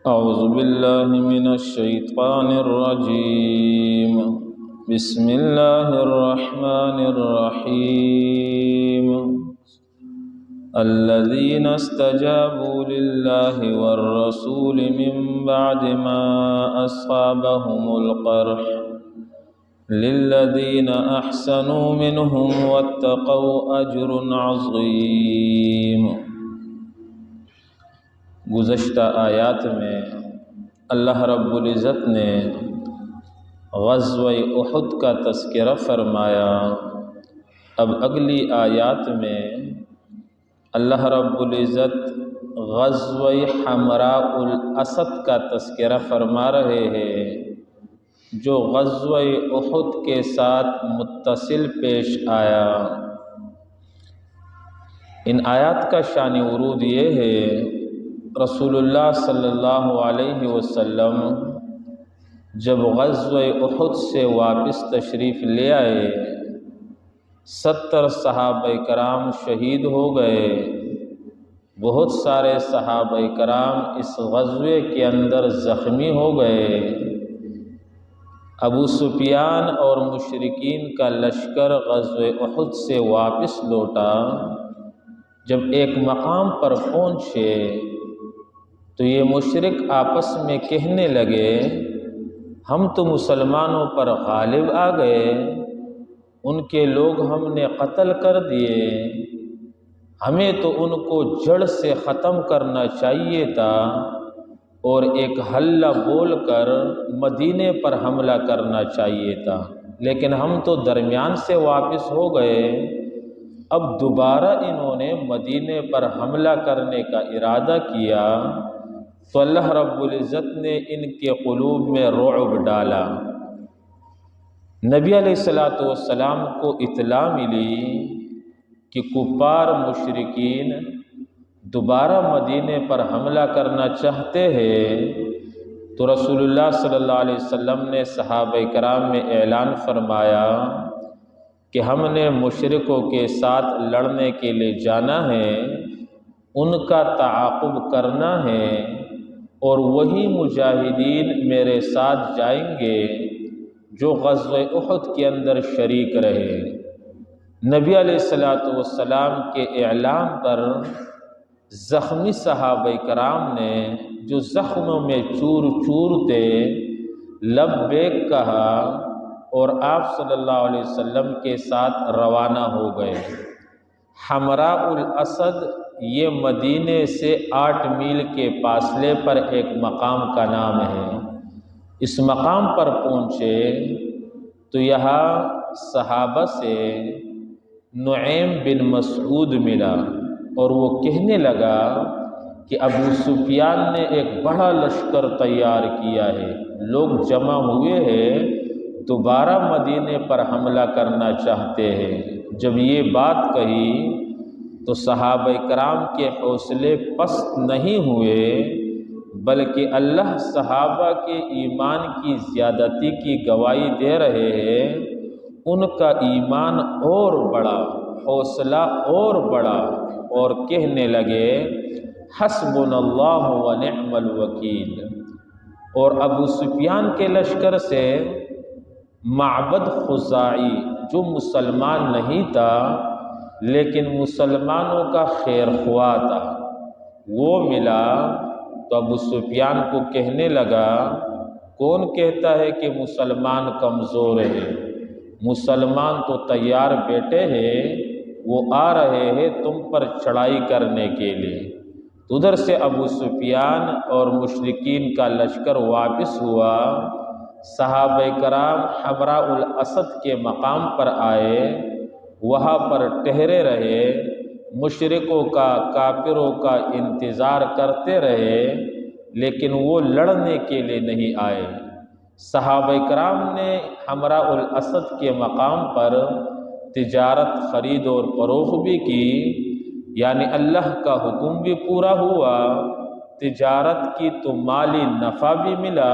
اعوذ باللہ من الشیطان الرجیم بسم اللہ الرحمن الرحیم الذین استجابوا للہ والرسول من بعد ما اصابهم القرح للذین احسنوا منهم واتقوا اجر عظیم۔ گزشتہ آیات میں اللہ رب العزت نے غزوہ احد کا تذکرہ فرمایا۔ اب اگلی آیات میں اللہ رب العزت غزوہ حمراء الاسد کا تذکرہ فرما رہے ہیں، جو غزوہ احد کے ساتھ متصل پیش آیا۔ ان آیات کا شان ورود یہ ہے، رسول اللہ صلی اللہ علیہ وسلم جب غزوہ احد سے واپس تشریف لے آئے، 70 صحابہ کرام شہید ہو گئے۔ بہت سارے صحابہ کرام اس غزوے کے اندر زخمی ہو گئے۔ ابو سفیان اور مشرکین کا لشکر غزوہ احد سے واپس لوٹا۔ جب ایک مقام پر پہنچے تو یہ مشرک آپس میں کہنے لگے، ہم تو مسلمانوں پر غالب آ گئے، ان کے لوگ ہم نے قتل کر دیے، ہمیں تو ان کو جڑ سے ختم کرنا چاہیے تھا اور ایک حلہ بول کر مدینے پر حملہ کرنا چاہیے تھا، لیکن ہم تو درمیان سے واپس ہو گئے۔ اب دوبارہ انہوں نے مدینے پر حملہ کرنے کا ارادہ کیا تو اللہ رب العزت نے ان کے قلوب میں رعب ڈالا۔ نبی علیہ السلام کو اطلاع ملی کہ کفار مشرکین دوبارہ مدینے پر حملہ کرنا چاہتے ہیں، تو رسول اللہ صلی اللہ علیہ وسلم نے صحابہ کرام میں اعلان فرمایا کہ ہم نے مشرکوں کے ساتھ لڑنے کے لیے جانا ہے، ان کا تعاقب کرنا ہے، اور وہی مجاہدین میرے ساتھ جائیں گے جو غزوہ احد کے اندر شریک رہے۔ نبی علیہ السلام کے اعلان پر زخمی صحابہ کرام نے جو زخموں میں چور چور تھے لبیک کہا اور آپ صلی اللہ علیہ وسلم کے ساتھ روانہ ہو گئے۔ حمراء الاسد یہ مدینے سے 8 میل کے فاصلے پر ایک مقام کا نام ہے۔ اس مقام پر پہنچے تو یہاں صحابہ سے نعیم بن مسعود ملا اور وہ کہنے لگا کہ ابو سفیان نے ایک بڑا لشکر تیار کیا ہے، لوگ جمع ہوئے ہیں، دوبارہ مدینے پر حملہ کرنا چاہتے ہیں۔ جب یہ بات کہی تو صحابہ کرام کے حوصلے پست نہیں ہوئے، بلکہ اللہ صحابہ کے ایمان کی زیادتی کی گواہی دے رہے ہیں۔ ان کا ایمان اور بڑا، حوصلہ اور بڑا، اور کہنے لگے حسبنا اللہ ونعم الوکیل۔ اور ابو سفیان کے لشکر سے معبد خزاعی جو مسلمان نہیں تھا لیکن مسلمانوں کا خیر خواہ تھا، وہ ملا تو ابو سفیان کو کہنے لگا، کون کہتا ہے کہ مسلمان کمزور ہے؟ مسلمان تو تیار بیٹھے ہیں، وہ آ رہے ہیں تم پر چڑھائی کرنے کے لیے۔ تو ادھر سے ابو سفیان اور مشرکین کا لشکر واپس ہوا۔ صحابہ کرام حمراء الاسد کے مقام پر آئے، وہاں پر ٹھہرے رہے، مشرکوں کا، کافروں کا انتظار کرتے رہے، لیکن وہ لڑنے کے لیے نہیں آئے۔ صحابہ کرام نے حمراء الاسد کے مقام پر تجارت، خرید اور فروخت بھی کی، یعنی اللہ کا حکم بھی پورا ہوا، تجارت کی تو مالی نفع بھی ملا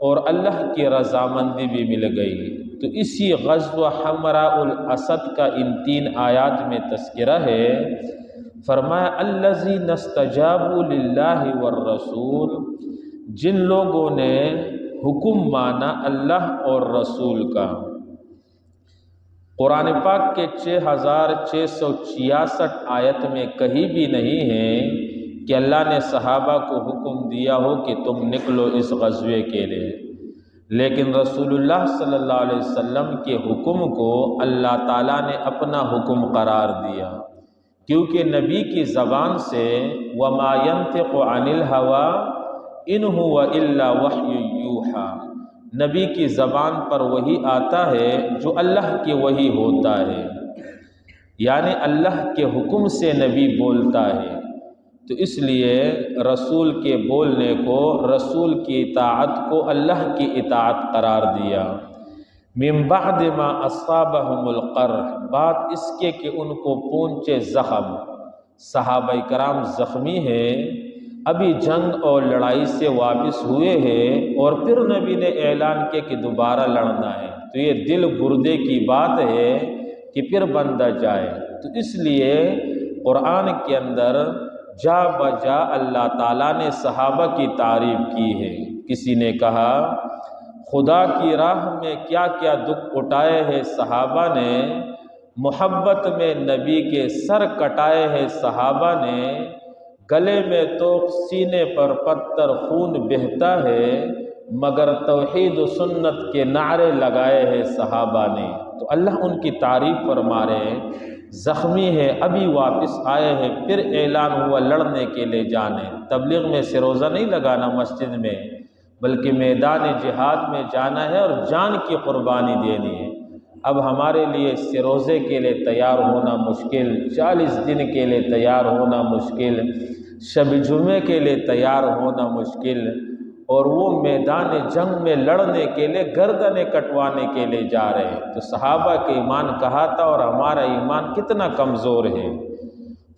اور اللہ کی رضامندی بھی مل گئی۔ تو اسی غزوہ حمراء الاسد کا ان 3 آیات میں تذکرہ ہے۔ فرمایا الذین استجابوا للہ والرسول، جن لوگوں نے حکم مانا اللہ اور رسول کا۔ قرآن پاک کے 6666 آیت میں کہیں بھی نہیں ہے کہ اللہ نے صحابہ کو حکم دیا ہو کہ تم نکلو اس غزوے کے لیے، لیکن رسول اللہ صلی اللہ علیہ وسلم کے حکم کو اللہ تعالیٰ نے اپنا حکم قرار دیا، کیونکہ نبی کی زبان سے وَمَا يَنْطِقُ عَنِ الْهَوَىٰ إِنْ هُوَ إِلَّا وَحْيٌ يُوحَىٰ، نبی کی زبان پر وہی آتا ہے جو اللہ کی وحی ہوتا ہے، یعنی اللہ کے حکم سے نبی بولتا ہے۔ تو اس لیے رسول کے بولنے کو، رسول کی اطاعت کو اللہ کی اطاعت قرار دیا۔ من بعد ما اصابہم القرح، بات اس کے کہ ان کو پہنچے زخم، صحابہ کرام زخمی ہیں، ابھی جنگ اور لڑائی سے واپس ہوئے ہیں، اور پھر نبی نے اعلان کیا کہ دوبارہ لڑنا ہے، تو یہ دل گردے کی بات ہے کہ پھر بندہ جائے۔ تو اس لیے قرآن کے اندر جا بجا اللہ تعالیٰ نے صحابہ کی تعریف کی ہے۔ کسی نے کہا خدا کی راہ میں کیا کیا دکھ اٹھائے ہیں صحابہ نے، محبت میں نبی کے سر کٹائے ہیں صحابہ نے، گلے میں توق سینے پر پتھر خون بہتا ہے، مگر توحید و سنت کے نعرے لگائے ہیں صحابہ نے۔ تو اللہ ان کی تعریف فرما رہے ہیں، زخمی ہے ابھی واپس آئے ہیں، پھر اعلان ہوا لڑنے کے لیے جانے۔ تبلیغ میں سے روزہ نہیں لگانا مسجد میں، بلکہ میدان جہاد میں جانا ہے اور جان کی قربانی دینی ہے۔ اب ہمارے لیے سروزے کے لیے تیار ہونا مشکل، 40 دن کے لیے تیار ہونا مشکل، شب جمعے کے لیے تیار ہونا مشکل، اور وہ میدان جنگ میں لڑنے کے لیے گردنیں کٹوانے کے لیے جا رہے ہیں۔ تو صحابہ کے ایمان کہا تھا اور ہمارا ایمان کتنا کمزور ہے۔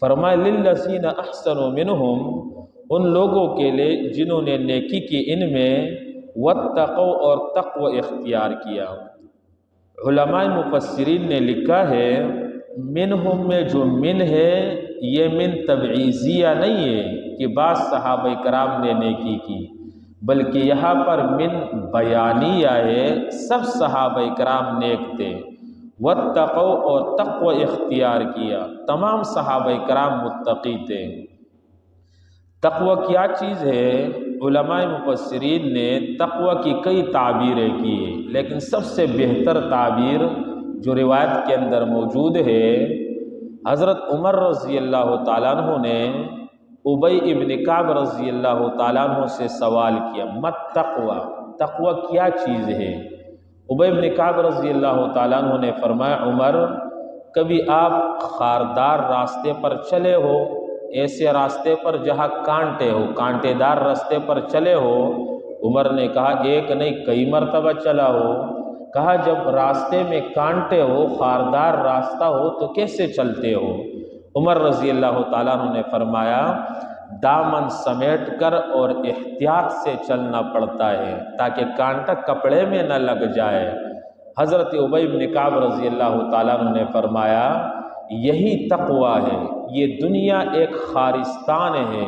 فرمایا للذین احسنوا منہم، ان لوگوں کے لیے جنہوں نے نیکی کی ان میں، واتقوا اور تقوی اختیار کیا۔ علماء مفسرین نے لکھا ہے منہم میں جو من ہے یہ من تبعیضیہ نہیں ہے کہ بعض صحابہ کرام نے نیکی کی، بلکہ یہاں پر من بیانیہ ہے، سب صحابہ کرام نیک تھے۔ واتقوا اور تقوی اختیار کیا، تمام صحابہ کرام متقی تھے۔ تقوی کیا چیز ہے؟ علماء مفسرین نے تقوی کی کئی تعبیریں کی ہیں، لیکن سب سے بہتر تعبیر جو روایت کے اندر موجود ہے، حضرت عمر رضی اللہ تعالیٰ عنہ نے ابی ابن کعب رضی اللہ تعالیٰ عنہ سے سوال کیا، مت تقوی، تقوی کیا چیز ہے؟ ابی ابن کعب رضی اللہ تعالیٰ عنہ نے فرمایا عمر، کبھی آپ خاردار راستے پر چلے ہو، ایسے راستے پر جہاں کانٹے ہو، کانٹے دار راستے پر چلے ہو؟ عمر نے کہا ایک نہیں کئی مرتبہ چلا ہو۔ کہا جب راستے میں کانٹے ہو، خاردار راستہ ہو تو کیسے چلتے ہو؟ عمر رضی اللہ تعالیٰ عنہ نے فرمایا دامن سمیٹ کر اور احتیاط سے چلنا پڑتا ہے تاکہ کانٹا کپڑے میں نہ لگ جائے۔ حضرت ابی بن کعب رضی اللہ تعالیٰ عنہ نے فرمایا یہی تقوی ہے، یہ دنیا ایک خارستان ہے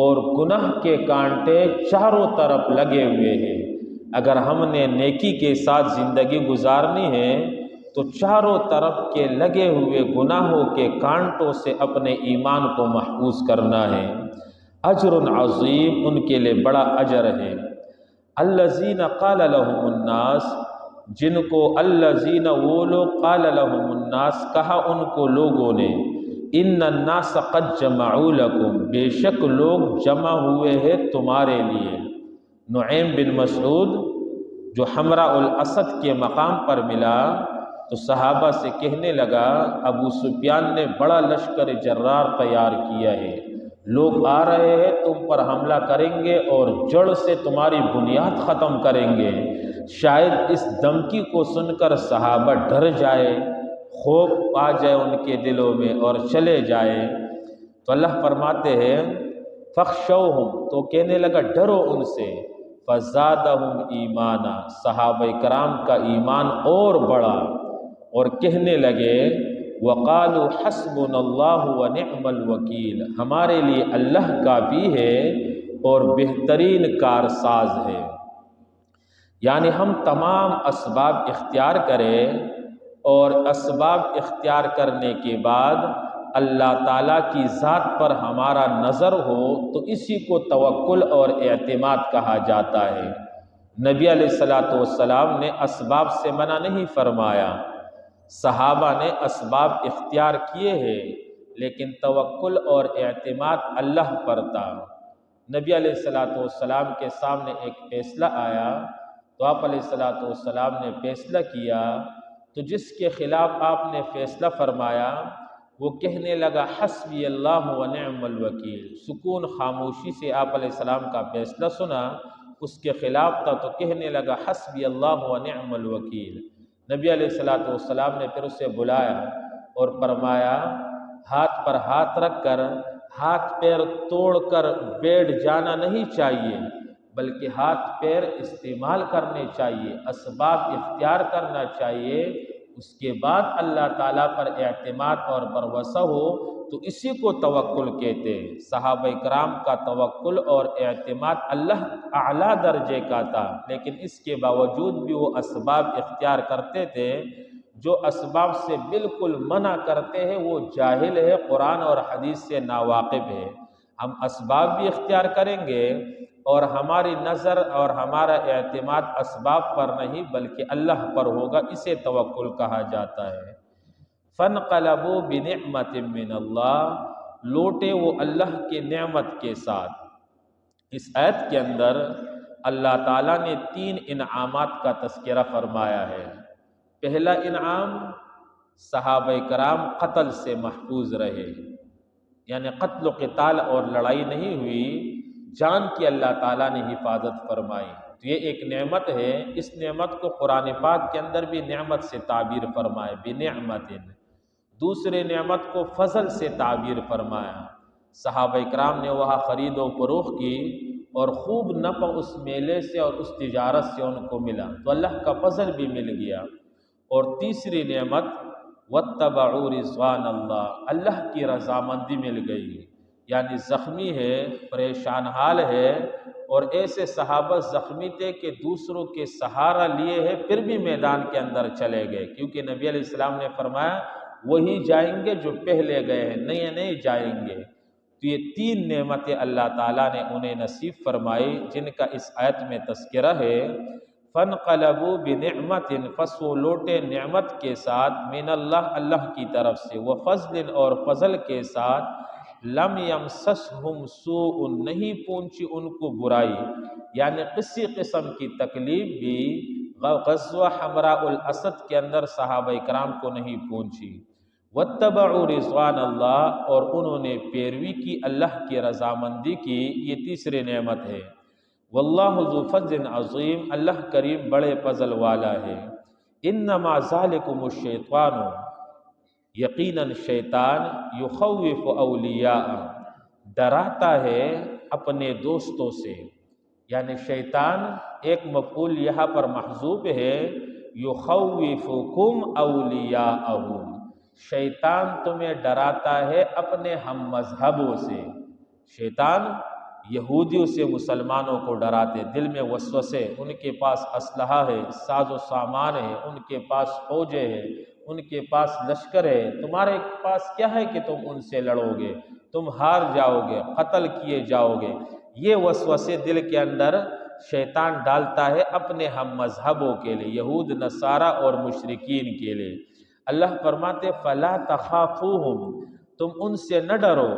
اور گناہ کے کانٹے چاروں طرف لگے ہوئے ہیں۔ اگر ہم نے نیکی کے ساتھ زندگی گزارنی ہے تو چاروں طرف کے لگے ہوئے گناہوں کے کانٹوں سے اپنے ایمان کو محفوظ کرنا ہے۔ اجر عظیم، ان کے لیے بڑا اجر ہے۔ الذین قال لهم الناس، جن کو الذین وہ لوگ قال لهم الناس کہا ان کو لوگوں نے، ان الناس قد جمعوا لکم، بے شک لوگ جمع ہوئے ہیں تمہارے لیے۔ نعیم بن مسعود جو حمراء الاسد کے مقام پر ملا تو صحابہ سے کہنے لگا ابو سفیان نے بڑا لشکر جرار تیار کیا ہے، لوگ آ رہے ہیں تم پر حملہ کریں گے اور جڑ سے تمہاری بنیاد ختم کریں گے۔ شاید اس دھمکی کو سن کر صحابہ ڈر جائے، خوف آ جائے ان کے دلوں میں اور چلے جائے۔ تو اللہ فرماتے ہیں فخشوہم، تو کہنے لگا ڈرو ان سے، فزادہم ایمانا، صحابہ کرام کا ایمان اور بڑھا اور کہنے لگے وقالوا حسبنا اللہ ونعم الوکیل، ہمارے لیے اللہ کافی ہے اور بہترین کارساز ہے۔ یعنی ہم تمام اسباب اختیار کریں اور اسباب اختیار کرنے کے بعد اللہ تعالیٰ کی ذات پر ہمارا نظر ہو تو اسی کو توکل اور اعتماد کہا جاتا ہے۔ نبی علیہ الصلوۃ والسلام نے اسباب سے منع نہیں فرمایا، صحابہ نے اسباب اختیار کیے ہیں، لیکن توکل اور اعتماد اللہ پر تھا۔ نبی علیہ الصلوۃ والسلام کے سامنے ایک فیصلہ آیا تو آپ علیہ الصلوۃ والسلام نے فیصلہ کیا، تو جس کے خلاف آپ نے فیصلہ فرمایا وہ کہنے لگا حسبی اللہ ونعم الوکیل۔ سکون خاموشی سے آپ علیہ السلام کا فیصلہ سنا، اس کے خلاف تھا تو کہنے لگا حسبی اللہ ونعم الوکیل۔ نبی علیہ الصلوۃ والسلام نے پھر اسے بلایا اور فرمایا ہاتھ پر ہاتھ رکھ کر ہاتھ پیر توڑ کر بیٹھ جانا نہیں چاہیے، بلکہ ہاتھ پیر استعمال کرنے چاہیے، اسباب اختیار کرنا چاہیے، اس کے بعد اللہ تعالیٰ پر اعتماد اور بھروسہ ہو تو اسی کو توکل کہتے ہیں۔ صحابہ کرام کا توکل اور اعتماد اللہ اعلیٰ درجے کا تھا، لیکن اس کے باوجود بھی وہ اسباب اختیار کرتے تھے۔ جو اسباب سے بالکل منع کرتے ہیں وہ جاہل ہے، قرآن اور حدیث سے ناواقف ہے۔ ہم اسباب بھی اختیار کریں گے اور ہماری نظر اور ہمارا اعتماد اسباب پر نہیں بلکہ اللہ پر ہوگا، اسے توکل کہا جاتا ہے۔ فَانْقَلَبُوا بِنِعْمَةٍ مِّنَ اللَّهِ، لوٹے وہ اللہ کے نعمت کے ساتھ۔ اس آیت کے اندر اللہ تعالیٰ نے 3 انعامات کا تذکرہ فرمایا ہے۔ پہلا انعام، صحابہ کرام قتل سے محفوظ رہے، یعنی قتل و قتال اور لڑائی نہیں ہوئی، جان کی اللہ تعالیٰ نے حفاظت فرمائی، تو یہ ایک نعمت ہے۔ اس نعمت کو قرآن پاک کے اندر بھی نعمت سے تعبیر فرمائے، بنعمت۔ دوسرے نعمت کو فضل سے تعبیر فرمایا، صحابہ کرام نے وہاں خرید و فروخت کی اور خوب نفع اس میلے سے اور اس تجارت سے ان کو ملا، تو اللہ کا فضل بھی مل گیا۔ اور تیسری نعمت واتبعوا رضوان اللہ، اللہ کی رضامندی مل گئی، یعنی زخمی ہے، پریشان حال ہے، اور ایسے صحابہ زخمی تھے کہ دوسروں کے سہارا لیے ہیں پھر بھی میدان کے اندر چلے گئے، کیونکہ نبی علیہ السلام نے فرمایا وہی جائیں گے جو پہلے گئے ہیں، نئے نہیں جائیں گے۔ تو یہ 3 نعمتیں اللہ تعالیٰ نے انہیں نصیب فرمائی جن کا اس آیت میں تذکرہ ہے۔ فَانْقَلَبُوا بِنِعْمَةٍ، پس وہ لوٹے نعمت کے ساتھ، من اللہ، اللہ کی طرف سے، وَفَضْلٍ، اور فضل کے ساتھ، لَمْ يَمْسَسْهُمْ سُوءٌ، نہیں پہنچی ان کو برائی، یعنی کسی قسم کی تکلیف بھی غزوہ حمراء الاسد کے اندر صحابہ کرام کو نہیں پہنچی۔ واتبعوا رضوان اللہ، اور انہوں نے پیروی کی اللہ کی رضامندی کی، یہ تیسری نعمت ہے۔ واللہ ذو فضل عظیم، اللہ کریم بڑے فضل والا ہے۔ انما ذالکم الشیطان، یقیناً شیطان، یخوف اولیاء، ڈراتا ہے اپنے دوستوں سے، یعنی شیطان ایک مفعول یہاں پر محذوف ہے، یخوفکم اولیاءہ، شیطان تمہیں ڈراتا ہے اپنے ہم مذہبوں سے۔ شیطان یہودیوں سے مسلمانوں کو ڈراتے، دل میں وسوسے، ان کے پاس اسلحہ ہے، ساز و سامان ہے، ان کے پاس فوجیں ہیں، ان کے پاس لشکر ہے، تمہارے پاس کیا ہے کہ تم ان سے لڑو گے، تم ہار جاؤ گے، قتل کیے جاؤ گے۔ یہ وسوسے دل کے اندر شیطان ڈالتا ہے اپنے ہم مذہبوں کے لیے، یہود، نصارہ اور مشرکین کے لیے۔ اللہ فرماتے فلا تخافوہم، تم ان سے نہ ڈرو،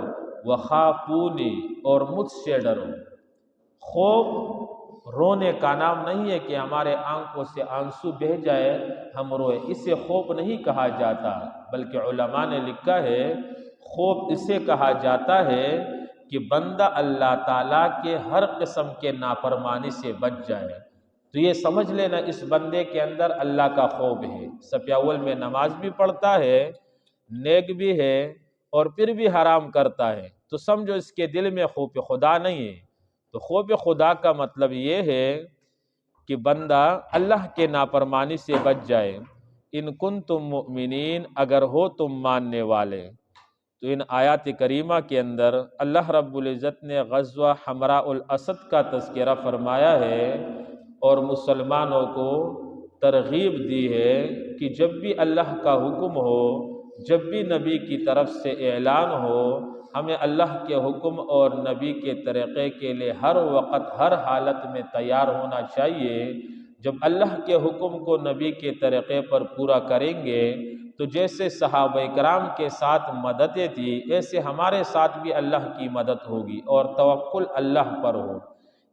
وخافونی، اور مجھ سے ڈرو۔ خوف رونے کا نام نہیں ہے کہ ہمارے آنکھوں سے آنسو بہہ جائے ہم روئے، اسے خوف نہیں کہا جاتا، بلکہ علماء نے لکھا ہے خوف اسے کہا جاتا ہے کہ بندہ اللہ تعالیٰ کے ہر قسم کے نافرمانی سے بچ جائے۔ تو یہ سمجھ لینا اس بندے کے اندر اللہ کا خوف ہے، صف اول میں نماز بھی پڑھتا ہے، نیک بھی ہے، اور پھر بھی حرام کرتا ہے، تو سمجھو اس کے دل میں خوف خدا نہیں ہے۔ تو خوف خدا کا مطلب یہ ہے کہ بندہ اللہ کے نافرمانی سے بچ جائے، ان کنتم مؤمنین، اگر ہو تم ماننے والے۔ تو ان آیات کریمہ کے اندر اللہ رب العزت نے غزوہ حمراء الاسد کا تذکرہ فرمایا ہے اور مسلمانوں کو ترغیب دی ہے کہ جب بھی اللہ کا حکم ہو، جب بھی نبی کی طرف سے اعلان ہو، ہمیں اللہ کے حکم اور نبی کے طریقے کے لیے ہر وقت ہر حالت میں تیار ہونا چاہیے۔ جب اللہ کے حکم کو نبی کے طریقے پر پورا کریں گے تو جیسے صحابہ کرام کے ساتھ مددیں تھی، ایسے ہمارے ساتھ بھی اللہ کی مدد ہوگی اور توکل اللہ پر ہو۔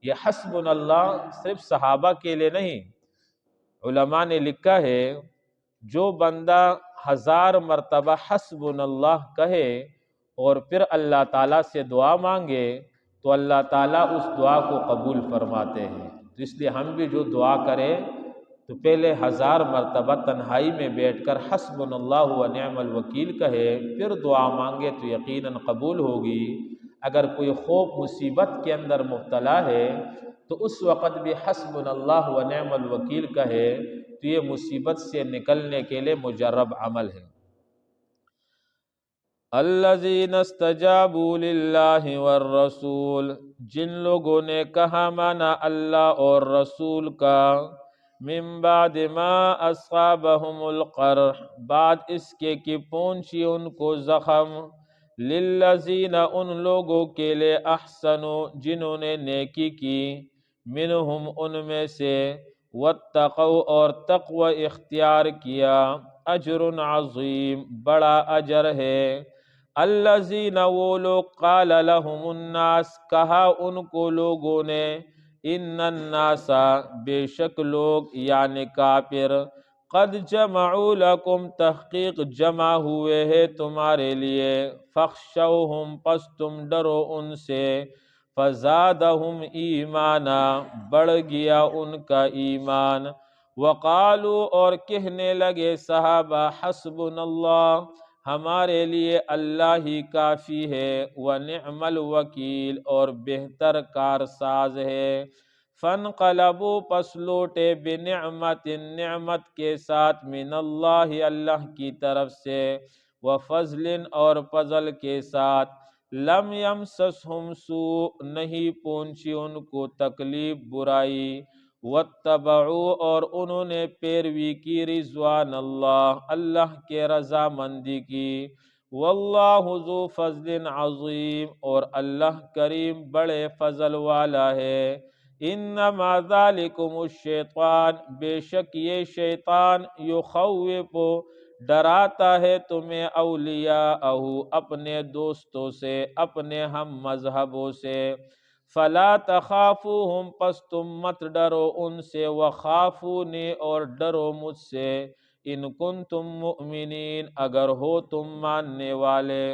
یہ حسبنا اللہ صرف صحابہ کے لیے نہیں، علماء نے لکھا ہے جو بندہ 1000 مرتبہ حسبنا اللہ کہے اور پھر اللہ تعالیٰ سے دعا مانگے تو اللہ تعالیٰ اس دعا کو قبول فرماتے ہیں۔ تو اس لیے ہم بھی جو دعا کریں تو پہلے 1000 مرتبہ تنہائی میں بیٹھ کر حسبنا اللہ و نعم الوکیل کہے، پھر دعا مانگے تو یقیناً قبول ہوگی۔ اگر کوئی خوف مصیبت کے اندر مبتلا ہے تو اس وقت بھی حسبنا اللہ و نعم الوکیل کہے تو یہ مصیبت سے نکلنے کے لیے مجرب عمل ہے۔ الذین استجابوا للہ والرسول، جن لوگوں نے کہا مانا اللہ اور رسول کا، من بعد ما اصابہم القرح، بعد اس کے کہ پہنچی ان کو زخم، للذین ان لوگوں کے لیے احسنوا جنہوں نے نیکی کی، منہم ان میں سے، واتقوا اور تقوی اختیار کیا، اجر عظیم بڑا اجر ہے۔ الذین وہ لوگ قال لهم الناس کہا ان کو لوگوں نے، ان الناس بے شک لوگ یعنی کافر، قد جمعوا لکم تحقیق جمع ہوئے ہیں تمہارے لیے، فاخشوہم پس تم ڈرو ان سے، فزادہم ایمانا بڑھ گیا ان کا ایمان، وقالوا اور کہنے لگے صحابہ، حسبنا اللہ ہمارے لیے اللہ ہی کافی ہے، ونعم الوکیل اور بہتر کارساز ہے۔ فانقلبوا پس لوٹے، بنعمت نعمت کے ساتھ، من اللہ اللہ کی طرف سے، وفضل اور فضل کے ساتھ، لم یمسسہم سوء نہیں پہنچی ان کو تکلیف برائی، واتبعوا اور انہوں نے پیروی کی، رضوان اللہ اللہ کے رضامندی کی، واللہ ذو فضل عظیم اور اللہ کریم بڑے فضل والا ہے۔ انما ذالکم الشیطان بے شک یہ شیطان، یخوف ڈراتا ہے تمہیں، اولیاءہ اپنے دوستوں سے، اپنے ہم مذہبوں سے، فلا تخافوہم پس تم مت ڈرو ان سے، وخافونی اور ڈرو مجھ سے، ان کنتم مؤمنین اگر ہو تم ماننے والے۔